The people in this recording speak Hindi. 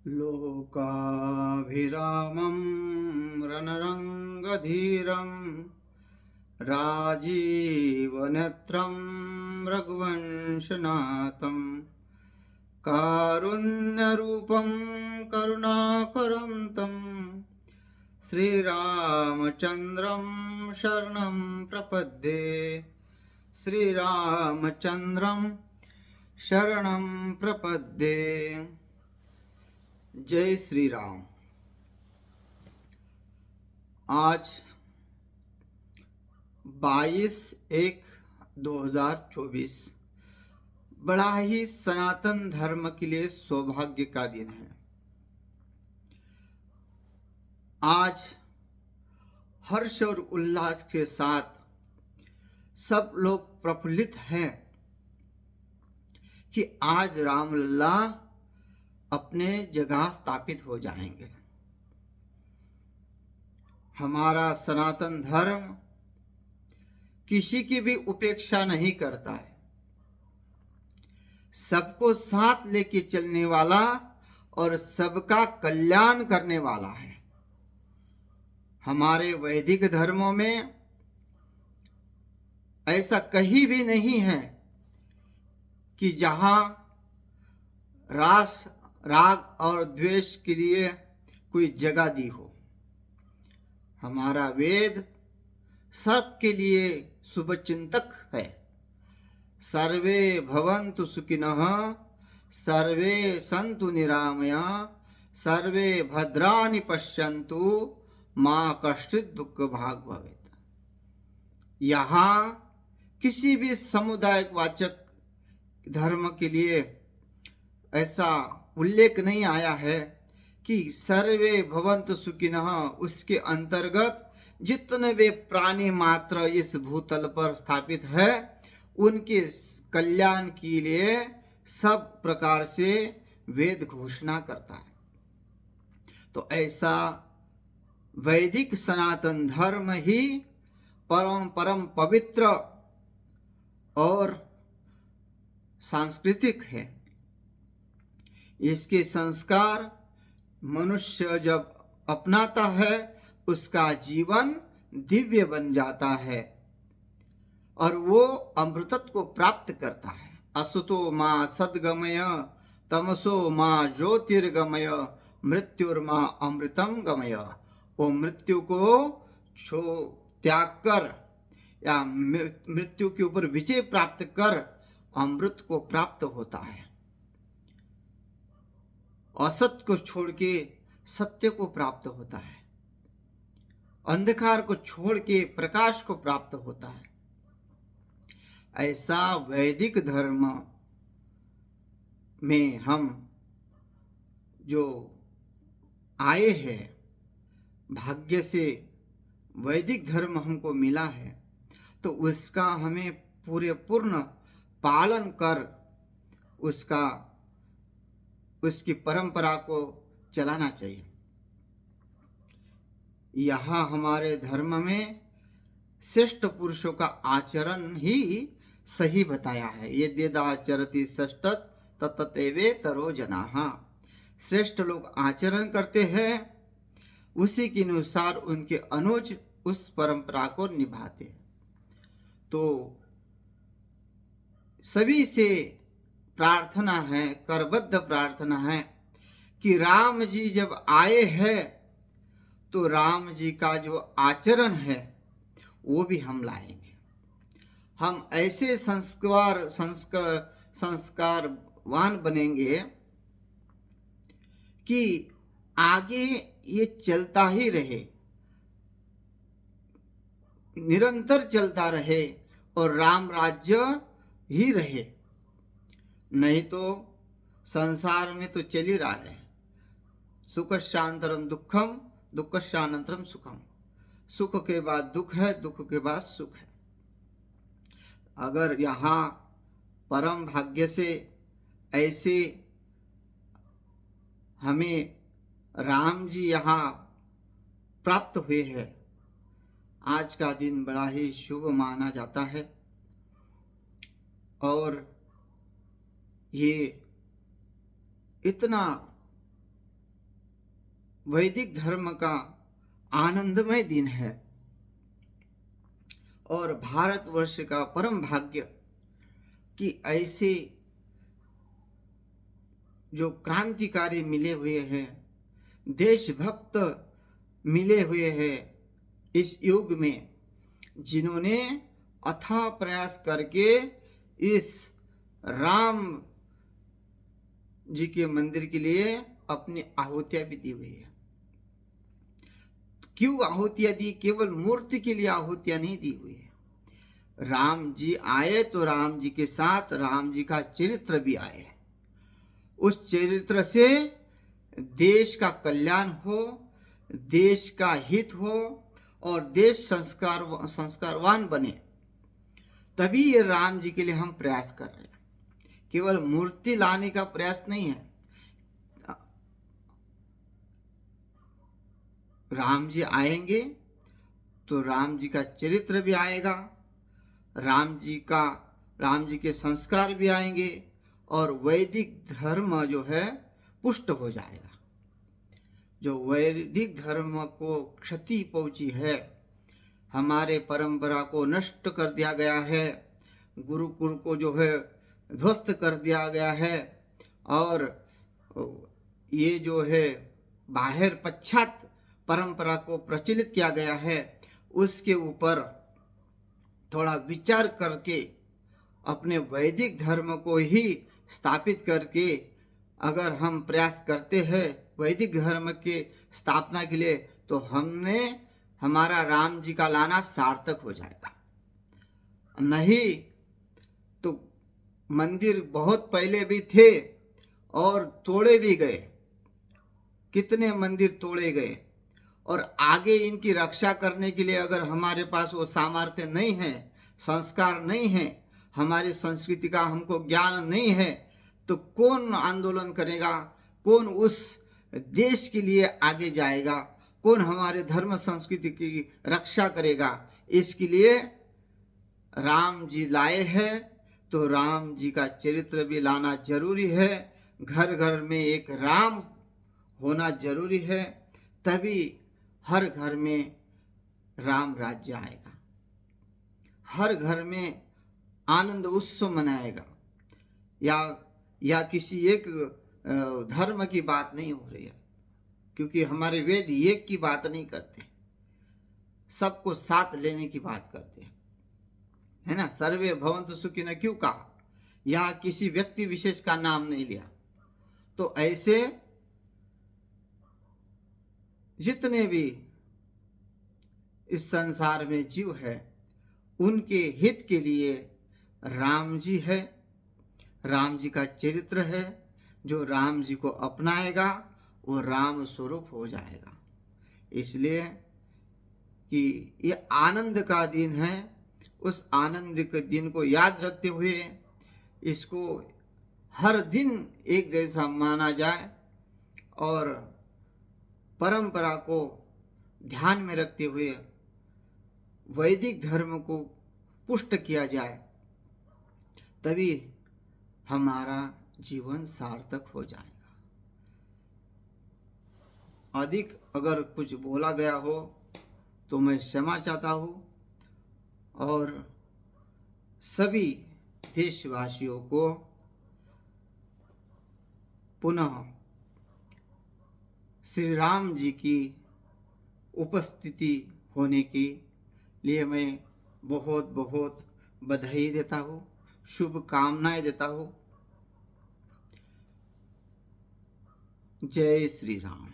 लोकाभिरामं रणरङ्गधीरं राजीवनेत्रं रघुवंशनाथं कारुण्यरूपं करुणाकरं तं श्रीरामचन्द्रं शरणं प्रपद्ये। श्रीरामचन्द्रं शरणं प्रपद्ये। जय श्री राम। आज 22/1/2024 बड़ा ही सनातन धर्म के लिए सौभाग्य का दिन है। आज हर्ष और उल्लास के साथ सब लोग प्रफुल्लित हैं कि आज रामलला अपने जगह स्थापित हो जाएंगे। हमारा सनातन धर्म किसी की भी उपेक्षा नहीं करता है, सबको साथ लेके चलने वाला और सबका कल्याण करने वाला है। हमारे वैदिक धर्मों में ऐसा कहीं भी नहीं है कि जहां राग और द्वेष के लिए कोई जगह दी हो। हमारा वेद सबके लिए शुभचिंतक है। सर्वे भवन्तु सुखिनः, सर्वे सन्तु निरामया, सर्वे भद्राणि पश्यन्तु, मा कश्चित् दुःख भाग् भवेत्। यहाँ किसी भी सामुदायिक वाचक धर्म के लिए ऐसा उल्लेख नहीं आया है कि सर्वे भवन्तु सुखिनः, उसके अंतर्गत जितने भी प्राणी मात्र इस भूतल पर स्थापित है उनके कल्याण के लिए सब प्रकार से वेद घोषणा करता है। तो ऐसा वैदिक सनातन धर्म ही परम पवित्र और सांस्कृतिक है। इसके संस्कार मनुष्य जब अपनाता है उसका जीवन दिव्य बन जाता है और वो अमृतत्व को प्राप्त करता है। असुतो मां सद्गमय, तमसो मां ज्योतिर्गमय, मृत्युर्मा अमृतम गमय। वो मृत्यु को त्याग कर या मृत्यु के ऊपर विजय प्राप्त कर अमृत को प्राप्त होता है। असत को छोड़ के सत्य को प्राप्त होता है, अंधकार को छोड़ के प्रकाश को प्राप्त होता है। ऐसा वैदिक धर्म में हम जो आए हैं, भाग्य से वैदिक धर्म हमको मिला है, तो उसका हमें पूर्ण पालन कर उसकी परंपरा को चलाना चाहिए। यहाँ हमारे धर्म में श्रेष्ठ पुरुषों का आचरण ही सही बताया है। यद्यदाचरति षष्ठत् तत्तवेतरो जनाः। श्रेष्ठ लोग आचरण करते हैं, उसी के अनुसार उनके अनुज उस परंपरा को निभाते हैं। तो सभी से प्रार्थना है, करबद्ध प्रार्थना है कि राम जी जब आए हैं तो राम जी का जो आचरण है वो भी हम लाएंगे। हम ऐसे संस्कारवान बनेंगे कि आगे ये चलता ही रहे, निरंतर चलता रहे और राम राज्य ही रहे। नहीं तो संसार में तो चल ही रहा है, सुखशांतरम दुखम, दुखशानंतरम सुखम। सुख के बाद दुख है, दुख के बाद सुख है। अगर यहाँ परम भाग्य से ऐसे हमें राम जी यहाँ प्राप्त हुए हैं, आज का दिन बड़ा ही शुभ माना जाता है। और ये इतना वैदिक धर्म का आनंदमय दिन है और भारतवर्ष का परम भाग्य कि ऐसे जो क्रांतिकारी मिले हुए हैं, देशभक्त मिले हुए हैं इस युग में, जिन्होंने अथाह प्रयास करके इस राम जी के मंदिर के लिए अपनी आहुतियां भी दी हुई है। क्यों आहुतियां दी? केवल मूर्ति के लिए आहुतियां नहीं दी हुई है। राम जी आए तो राम जी के साथ राम जी का चरित्र भी आए। उस चरित्र से देश का कल्याण हो, देश का हित हो और देश संस्कारवान बने, तभी ये राम जी के लिए हम प्रयास कर रहे हैं। केवल मूर्ति लाने का प्रयास नहीं है। राम जी आएंगे तो राम जी का चरित्र भी आएगा, राम जी के संस्कार भी आएंगे और वैदिक धर्म जो है पुष्ट हो जाएगा। जो वैदिक धर्म को क्षति पहुंची है, हमारे परंपरा को नष्ट कर दिया गया है, गुरुकुल को जो है ध्वस्त कर दिया गया है और ये जो है बाहर पश्चात परंपरा को प्रचलित किया गया है, उसके ऊपर थोड़ा विचार करके अपने वैदिक धर्म को ही स्थापित करके अगर हम प्रयास करते हैं वैदिक धर्म के स्थापना के लिए, तो हमारा राम जी का लाना सार्थक हो जाएगा। नहीं तो मंदिर बहुत पहले भी थे और तोड़े भी गए, कितने मंदिर तोड़े गए, और आगे इनकी रक्षा करने के लिए अगर हमारे पास वो सामर्थ्य नहीं है, संस्कार नहीं है, हमारी संस्कृति का हमको ज्ञान नहीं है, तो कौन आंदोलन करेगा? कौन उस देश के लिए आगे जाएगा? कौन हमारे धर्म संस्कृति की रक्षा करेगा? इसके लिए राम जी लाए हैं तो राम जी का चरित्र भी लाना जरूरी है। घर घर में एक राम होना जरूरी है, तभी हर घर में राम राज्य आएगा, हर घर में आनंद उत्सव मनाएगा। या किसी एक धर्म की बात नहीं हो रही है, क्योंकि हमारे वेद एक की बात नहीं करते, सबको साथ लेने की बात करते हैं, है ना। सर्वे भवन्तु सुखिनः क्यों कहा? यहाँ किसी व्यक्ति विशेष का नाम नहीं लिया। तो ऐसे जितने भी इस संसार में जीव है, उनके हित के लिए राम जी है, राम जी का चरित्र है। जो राम जी को अपनाएगा वो राम स्वरूप हो जाएगा। इसलिए कि ये आनंद का दिन है, उस आनंद के दिन को याद रखते हुए इसको हर दिन एक जैसा माना जाए और परंपरा को ध्यान में रखते हुए वैदिक धर्म को पुष्ट किया जाए, तभी हमारा जीवन सार्थक हो जाएगा। अधिक अगर कुछ बोला गया हो तो मैं क्षमा चाहता हूँ और सभी देशवासियों को पुनः श्री राम जी की उपस्थिति होने के लिए मैं बहुत बहुत बधाई देता हूँ, शुभकामनाएं देता हूँ। जय श्री राम।